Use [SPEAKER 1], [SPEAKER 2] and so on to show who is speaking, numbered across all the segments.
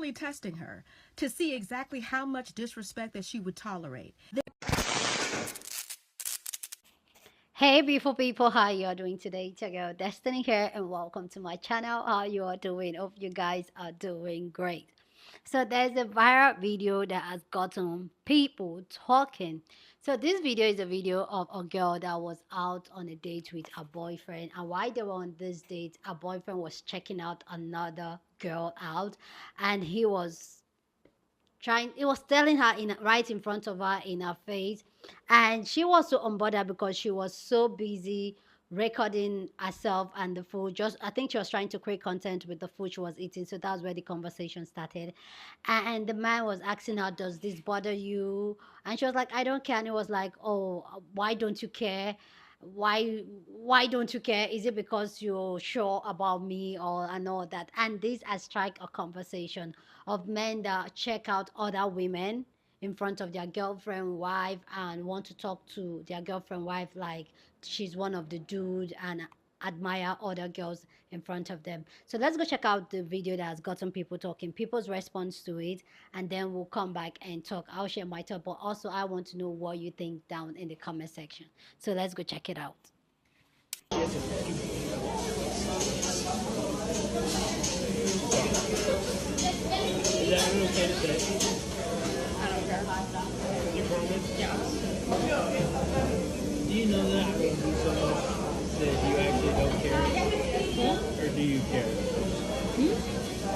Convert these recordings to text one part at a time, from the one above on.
[SPEAKER 1] clearly testing her to see exactly how much disrespect that she would tolerate.
[SPEAKER 2] Hey beautiful people, how you are doing today? It's your girl Destiny here and welcome to my channel. How you are doing? Hope you guys are doing great. So there's a viral video that has gotten people talking. So this video is a video of a girl that was out on a date with her boyfriend, and while they were on this date, her boyfriend was checking out another girl out, and he was telling her right in front of her in her face, and she was so unbothered because she was so busy recording herself and the food. Just I think she was trying to create content with the food she was eating, so that's where the conversation started. And the man was asking her, does this bother you? And she was like, I don't care. And he was like, oh, why don't you care? Why don't you care? Is it because you're sure about me or and all that? And this has strike a conversation of men that check out other women in front of their girlfriend wife and want to talk to their girlfriend wife like she's one of the dude and admire other girls in front of them. So let's go check out the video that has gotten people talking, people's response to it, and then we'll come back and talk. I'll share my thought, but also I want to know what you think down in the comment section. So let's go check it out.
[SPEAKER 3] Is that okay to say?
[SPEAKER 4] I don't care.
[SPEAKER 3] You promise?
[SPEAKER 4] Yeah.
[SPEAKER 3] Do you know that I love you so much that you actually don't care? Or do you care?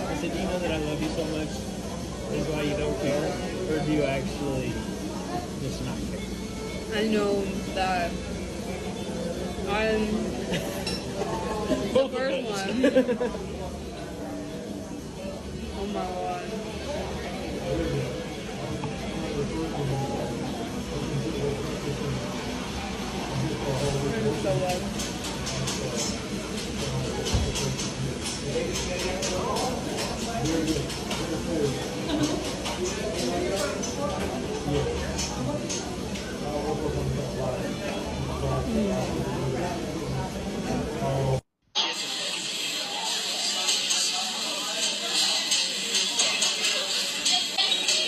[SPEAKER 3] I said, do you know that I love you so much is why you don't care? Or do you actually just not care?
[SPEAKER 4] I know that I'm the first one. Oh my god. I'm so wet.
[SPEAKER 3] Is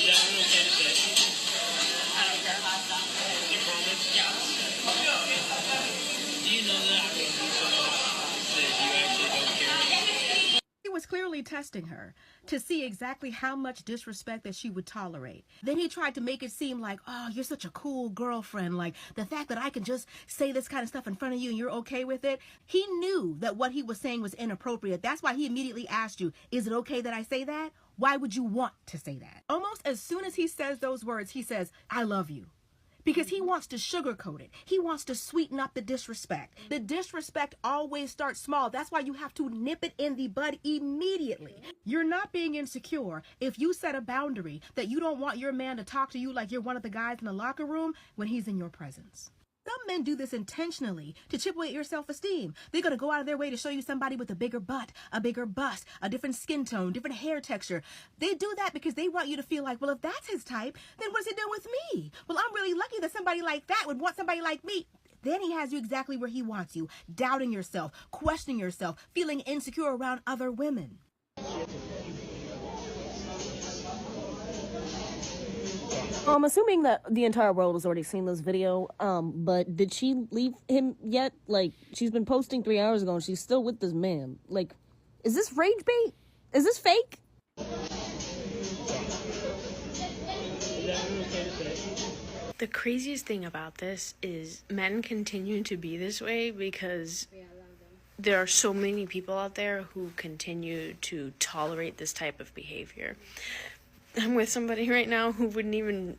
[SPEAKER 3] that okay to say?
[SPEAKER 4] I don't care.
[SPEAKER 3] You promise?
[SPEAKER 4] Yeah.
[SPEAKER 3] Do you know that I love you so much that you actually don't care?
[SPEAKER 1] He was clearly testing her to see exactly how much disrespect that she would tolerate. Then he tried to make it seem like, oh, you're such a cool girlfriend. Like the fact that I can just say this kind of stuff in front of you and you're okay with it. He knew that what he was saying was inappropriate. That's why he immediately asked you, is it okay that I say that? Why would you want to say that? Almost as soon as he says those words, he says, I love you. Because he wants to sugarcoat it. He wants to sweeten up the disrespect. The disrespect always starts small. That's why you have to nip it in the bud immediately. You're not being insecure if you set a boundary that you don't want your man to talk to you like you're one of the guys in the locker room when he's in your presence. Some men do this intentionally to chip away at your self-esteem. They're going to go out of their way to show you somebody with a bigger butt, a bigger bust, a different skin tone, different hair texture. They do that because they want you to feel like, well, if that's his type, then what's he doing with me? Well, I'm really lucky that somebody like that would want somebody like me. Then he has you exactly where he wants you, doubting yourself, questioning yourself, feeling insecure around other women.
[SPEAKER 5] I'm assuming that the entire world has already seen this video, but did she leave him yet? Like, she's been posting 3 hours ago and she's still with this man. Like, is this rage bait? Is this fake?
[SPEAKER 3] Is that okay to say?
[SPEAKER 6] The craziest thing about this is men continue to be this way because there are so many people out there who continue to tolerate this type of behavior. I'm with somebody right now who wouldn't even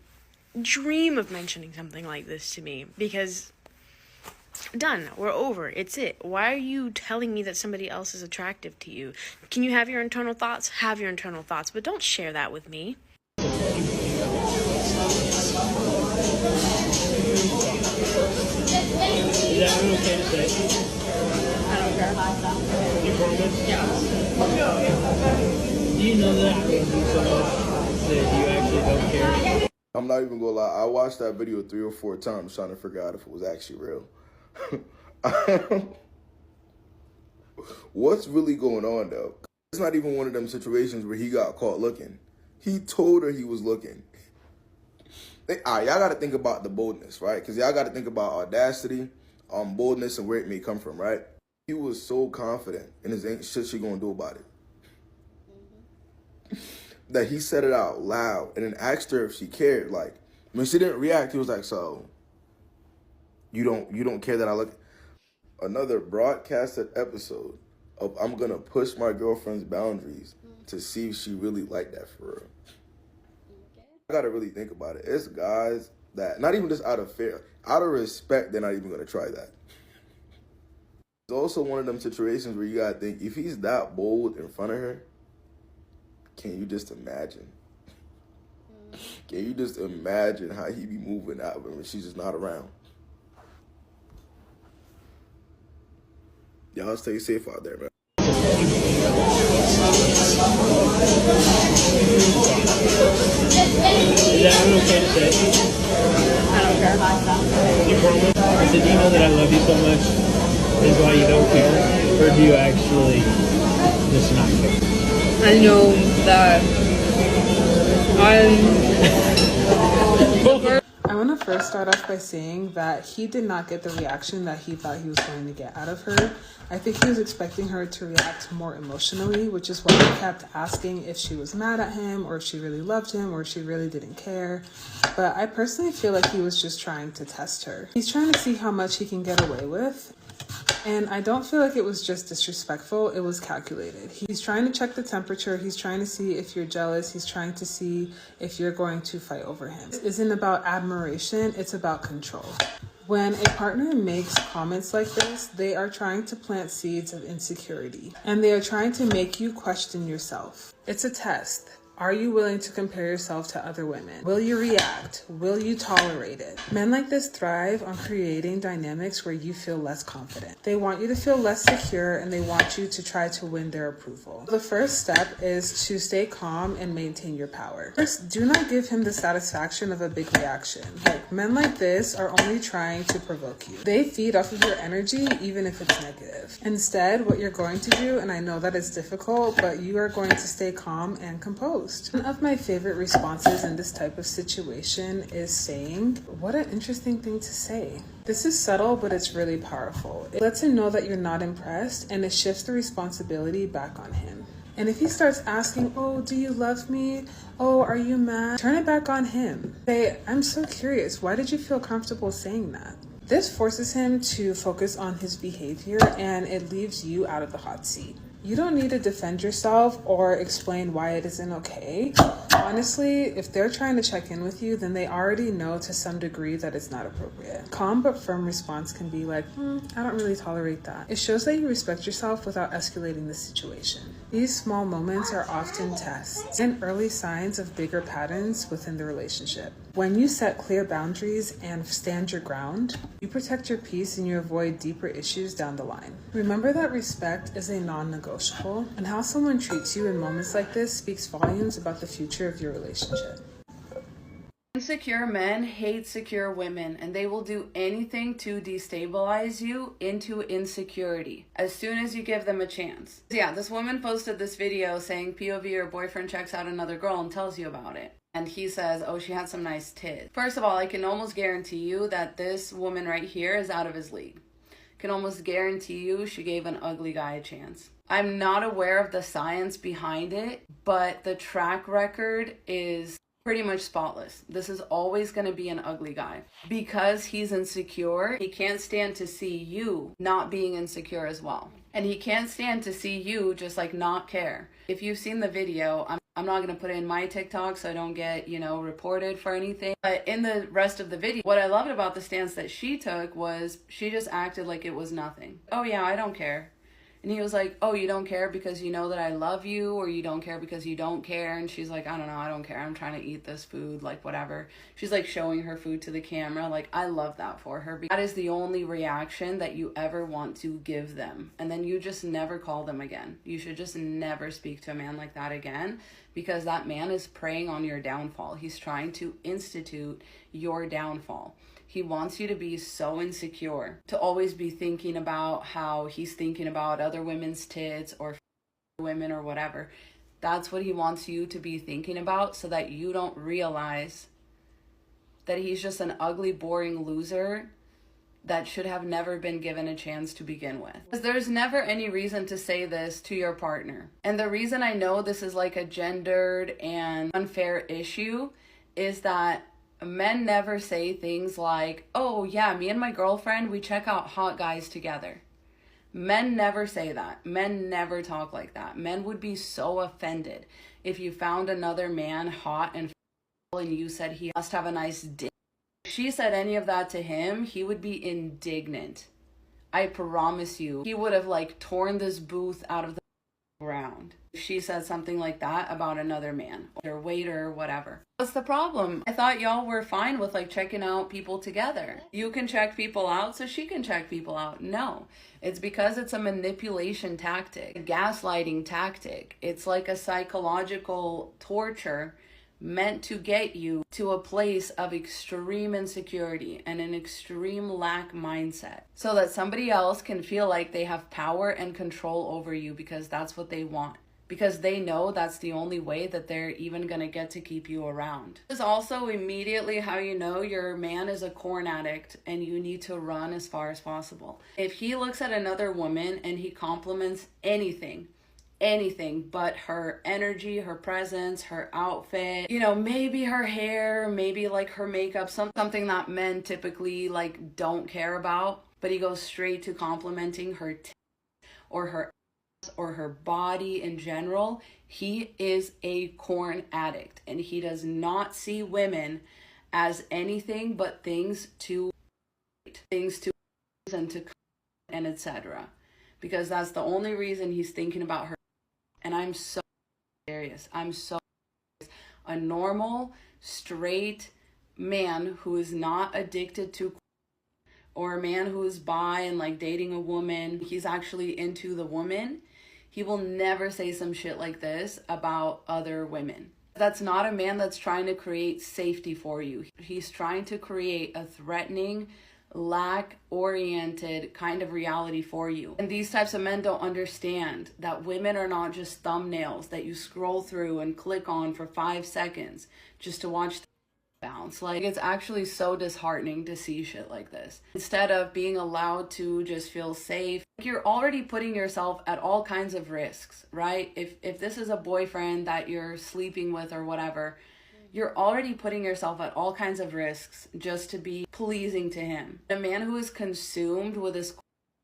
[SPEAKER 6] dream of mentioning something like this to me because done, we're over, it's it. Why are you telling me that somebody else is attractive to you? Can you have your internal thoughts? Have your internal thoughts, but don't share that with me.
[SPEAKER 3] Is that okay to say?
[SPEAKER 4] I don't care.
[SPEAKER 3] You promise?
[SPEAKER 4] Yeah.
[SPEAKER 3] Do you know that I love you so much that you actually don't care?
[SPEAKER 7] I'm not even gonna lie. I watched that video 3 or 4 times trying to figure out if it was actually real. What's really going on though? It's not even one of them situations where he got caught looking. He told her he was looking. All right, y'all got to think about the boldness, right? Because y'all got to think about audacity, boldness, and where it may come from, right? He was so confident in his ain't shit she gonna do about it. That he said it out loud and then asked her if she cared. Like, when she didn't react, he was like, so you don't care that I look. Another broadcasted episode of I'm gonna push my girlfriend's boundaries to see if she really like that for real. I gotta really think about it. It's guys that, not even just out of fear, out of respect, they're not even gonna try that. It's also one of them situations where you gotta think, if he's that bold in front of her, can you just imagine? Can you just imagine how he be moving out when she's just not around? Y'all stay safe out there, man.
[SPEAKER 3] Is that okay to say?
[SPEAKER 4] I don't care.
[SPEAKER 3] You promise? I said, do you know that I love you so much? Is why you don't care? Or do you actually just not care?
[SPEAKER 4] I know that
[SPEAKER 8] I want to first start off by saying that he did not get the reaction that he thought he was going to get out of her. I think he was expecting her to react more emotionally, which is why he kept asking if she was mad at him or if she really loved him or if she really didn't care. But I personally feel like he was just trying to test her. He's trying to see how much he can get away with. And I don't feel like it was just disrespectful, it was calculated. He's trying to check the temperature, he's trying to see if you're jealous, he's trying to see if you're going to fight over him. It isn't about admiration, it's about control. When a partner makes comments like this, they are trying to plant seeds of insecurity, and they are trying to make you question yourself. It's a test. Are you willing to compare yourself to other women? Will you react? Will you tolerate it? Men like this thrive on creating dynamics where you feel less confident. They want you to feel less secure and they want you to try to win their approval. The first step is to stay calm and maintain your power. First, do not give him the satisfaction of a big reaction. Like, men like this are only trying to provoke you. They feed off of your energy even if it's negative. Instead, what you're going to do, and I know that it's difficult, but you are going to stay calm and composed. One of my favorite responses in this type of situation is saying, "What an interesting thing to say." This is subtle, but it's really powerful. It lets him know that you're not impressed, and it shifts the responsibility back on him. And if he starts asking, "Oh, do you love me? Oh, are you mad?" Turn it back on him. Say, "I'm so curious. Why did you feel comfortable saying that?" This forces him to focus on his behavior, and it leaves you out of the hot seat. You don't need to defend yourself or explain why it isn't okay. Honestly, if they're trying to check in with you, then they already know to some degree that it's not appropriate. Calm but firm response can be like, I don't really tolerate that. It shows that you respect yourself without escalating the situation. These small moments are often tests and early signs of bigger patterns within the relationship. When you set clear boundaries and stand your ground, you protect your peace and you avoid deeper issues down the line. Remember that respect is a non-negotiable, and how someone treats you in moments like this speaks volumes about the future of your relationship.
[SPEAKER 9] Insecure men hate secure women, and they will do anything to destabilize you into insecurity as soon as you give them a chance. Yeah, this woman posted this video saying POV, your boyfriend checks out another girl and tells you about it. And he says, oh, she had some nice tits. First of all, I can almost guarantee you that this woman right here is out of his league. Can almost guarantee you she gave an ugly guy a chance. I'm not aware of the science behind it, but the track record is pretty much spotless. This is always going to be an ugly guy. Because he's insecure, he can't stand to see you not being insecure as well. And he can't stand to see you just like not care. If you've seen the video, I'm not going to put it in my TikTok so I don't get, reported for anything. But in the rest of the video, what I loved about the stance that she took was she just acted like it was nothing. Oh yeah, I don't care. And he was like, oh, you don't care because you know that I love you, or you don't care because you don't care? And she's like, I don't know, I don't care. I'm trying to eat this food, like whatever. She's like showing her food to the camera. Like, I love that for her. That is the only reaction that you ever want to give them. And then you just never call them again. You should just never speak to a man like that again, because that man is preying on your downfall. He's trying to institute your downfall. He wants you to be so insecure, to always be thinking about how he's thinking about other women's tits or women or whatever. That's what he wants you to be thinking about, so that you don't realize that he's just an ugly, boring loser that should have never been given a chance to begin with. Because there's never any reason to say this to your partner. And the reason I know this is like a gendered and unfair issue is that men never say things like, oh yeah, me and my girlfriend, we check out hot guys together. Men never say that. Men never talk like that. Men would be so offended if you found another man hot and you said he must have a nice dick. If she said any of that to him, he would be indignant. I promise you. He would have like torn this booth out of the ground if she said something like that about another man or waiter or whatever. What's the problem? I thought y'all were fine with like checking out people together. You can check people out, so she can check people out. No, it's because it's a manipulation tactic, a gaslighting tactic. It's like a psychological torture meant to get you to a place of extreme insecurity and an extreme lack mindset, so that somebody else can feel like they have power and control over you, because that's what they want, because they know that's the only way that they're even gonna get to keep you around. This is also immediately how you know your man is a corn addict and you need to run as far as possible. If he looks at another woman and he compliments anything but her energy, her presence, her outfit, you know, maybe her hair, maybe like her makeup, something that men typically like don't care about, but he goes straight to complimenting her or her ass or her body in general, he is a corn addict, and he does not see women as anything but things to and etc. Because that's the only reason he's thinking about her. And I'm so serious. A normal, straight man who is not addicted to, or a man who is bi and like dating a woman, he's actually into the woman, he will never say some shit like this about other women. That's not a man that's trying to create safety for you. He's trying to create a threatening, lack-oriented kind of reality for you. And these types of men don't understand that women are not just thumbnails that you scroll through and click on for 5 seconds just to watch the bounce. Like, it's actually so disheartening to see shit like this. Instead of being allowed to just feel safe, you're already putting yourself at all kinds of risks, right? If this is a boyfriend that you're sleeping with or whatever, you're already putting yourself at all kinds of risks just to be pleasing to him. A man who is consumed with his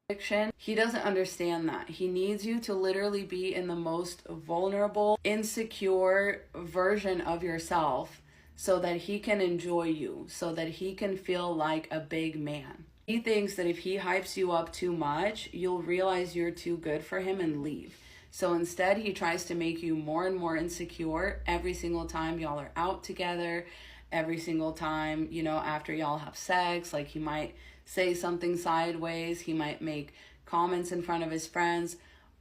[SPEAKER 9] addiction, he doesn't understand that. He needs you to literally be in the most vulnerable, insecure version of yourself so that he can enjoy you, so that he can feel like a big man. He thinks that if he hypes you up too much, you'll realize you're too good for him and leave. So instead, he tries to make you more and more insecure every single time y'all are out together, every single time, you know, after y'all have sex. Like, he might say something sideways, he might make comments in front of his friends.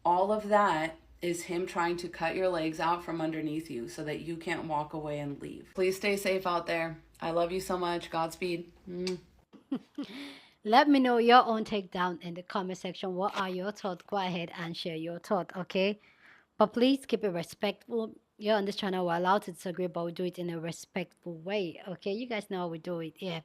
[SPEAKER 9] All of that is him trying to cut your legs out from underneath you so that you can't walk away and leave. Please stay safe out there. I love you so much. Godspeed.
[SPEAKER 2] Let me know your own takedown in the comment section. What are your thoughts? Go ahead and share your thought, okay? But please keep it respectful. You're on this channel, we're allowed to disagree, but we do it in a respectful way, okay? You guys know how we do it, yeah.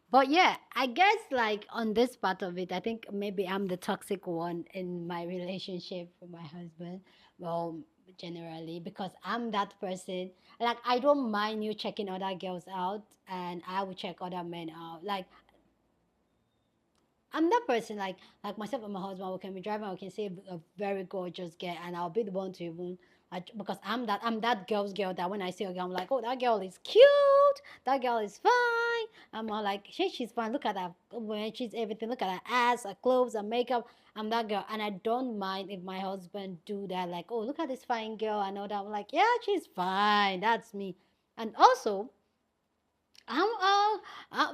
[SPEAKER 2] But yeah, I guess like on this part of it, I think maybe I'm the toxic one in my relationship with my husband. Well, generally, because I'm that person. Like, I don't mind you checking other girls out, and I will check other men out. Like, I'm that person, like myself and my husband, we can be driving, we can see a very gorgeous girl, and I'll be the one to even, because I'm that girl's girl that when I see a girl, I'm like, oh, that girl is cute, that girl is fine. I'm all like, she's fine. Look at her, when she's everything. Look at her ass, her clothes, her makeup. I'm that girl, and I don't mind if my husband do that. Like, oh, look at this fine girl. I know that. I'm like, yeah, she's fine. That's me. And also, I'm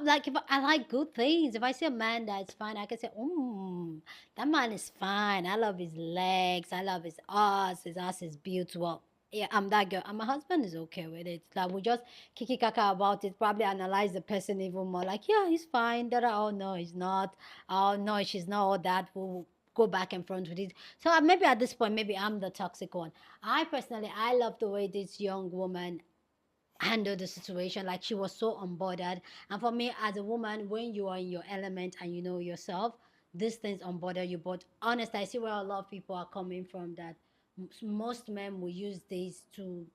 [SPEAKER 2] like, if I like good things, if I see a man that's fine, I can say, that man is fine. I love his legs. I love his ass. His ass is beautiful. Yeah, I'm that girl. And my husband is okay with it. Like, we just kiki kaka about it, probably analyze the person even more. Like, yeah, he's fine. Oh, no, he's not. Oh, no, she's not all that. We'll go back and front with it. So maybe at this point, maybe I'm the toxic one. I personally, I love the way this young woman handled the situation. Like, she was so unbothered. And for me, as a woman, when you are in your element and you know yourself, these things unbother you. But honestly, I see where a lot of people are coming from, that most men will use this to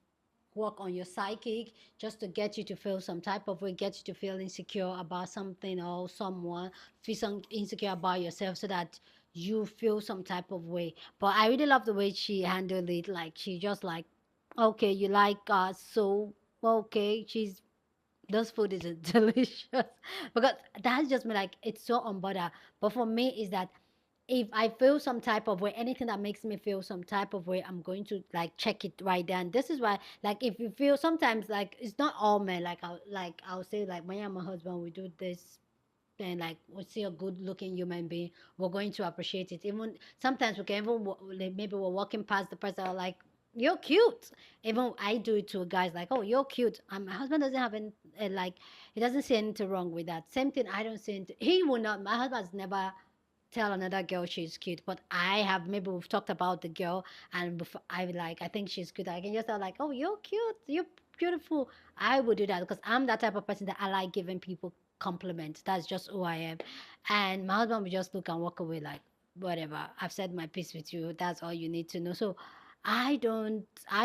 [SPEAKER 2] work on your psychic, just to get you to feel some type of way, get you to feel insecure about something or someone, feel some insecure about yourself, so that you feel some type of way. But I really love the way she handled it. Like, she just like, okay, you like us, so okay, she's, this food is delicious. Because that's just me, like, it's so unbothered. But for me, is that if I feel some type of way, anything that makes me feel some type of way, I'm going to like check it right then. This is why, like, if you feel sometimes, like, it's not all men. I'll say, like, me and my husband, we do this, and like, we see a good looking human being, we're going to appreciate it. Even sometimes we can even like, maybe we're walking past the person, like, you're cute. Even I do it to guys, like, oh, you're cute. My husband doesn't have any, like, he doesn't see anything wrong with that. Same thing, I don't see anything. He will not, my husband's never tell another girl she's cute, but I have, maybe we've talked about the girl, and before I like, I think she's cute, I can just tell, like, oh, you're cute, you're beautiful. I would do that because I'm that type of person that I like giving people compliments. That's just who I am. And my husband would just look and walk away, like, whatever, I've said my piece with you, that's all you need to know. So I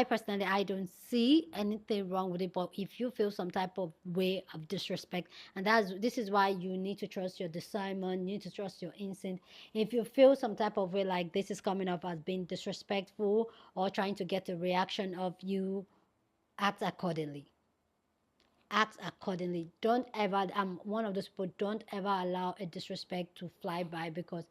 [SPEAKER 2] personally, I don't see anything wrong with it. But if you feel some type of way of disrespect, and this is why you need to trust your discernment, you need to trust your instinct. If you feel some type of way, like this is coming up as being disrespectful or trying to get a reaction of you, act accordingly. Act accordingly. Don't ever, I'm one of those people, don't ever allow a disrespect to fly by, because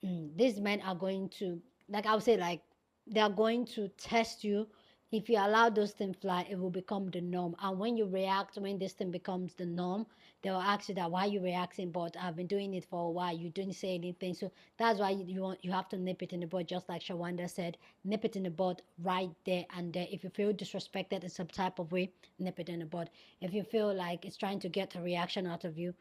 [SPEAKER 2] these men are going to, like, I would say, like, they are going to test you. If you allow those things fly, it will become the norm. And when you react, when this thing becomes the norm, they will ask you that, why are you reacting? But I've been doing it for a while, you didn't say anything. So that's why you have to nip it in the bud, just like Shawanda said, nip it in the bud right there and there. If you feel disrespected in some type of way, nip it in the bud. If you feel like it's trying to get a reaction out of you,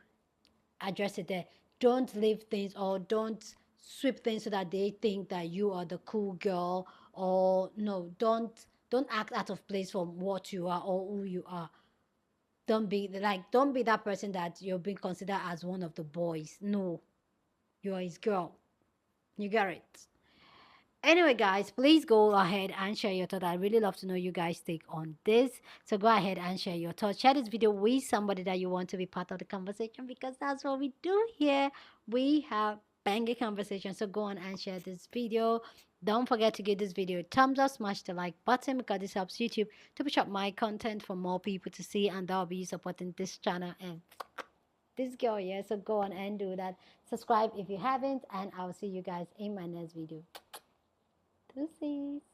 [SPEAKER 2] address it there. Don't leave things, or don't sweep things so that they think that you are the cool girl. Or no, don't act out of place from what you are or who you are. Don't be that person that you're being considered as one of the boys. No, you are his girl. You get it. Anyway, guys, please go ahead and share your thoughts. I really love to know you guys' take on this. So go ahead and share your thoughts. Share this video with somebody that you want to be part of the conversation, because that's what we do here. We have banging conversation. So go on and share this video. Don't forget to give this video a thumbs up, smash the like button, because this helps YouTube to push up my content for more people to see, and that'll be supporting this channel and this girl here. So go on and do that. Subscribe if you haven't, and I'll see you guys in my next video. Deuces.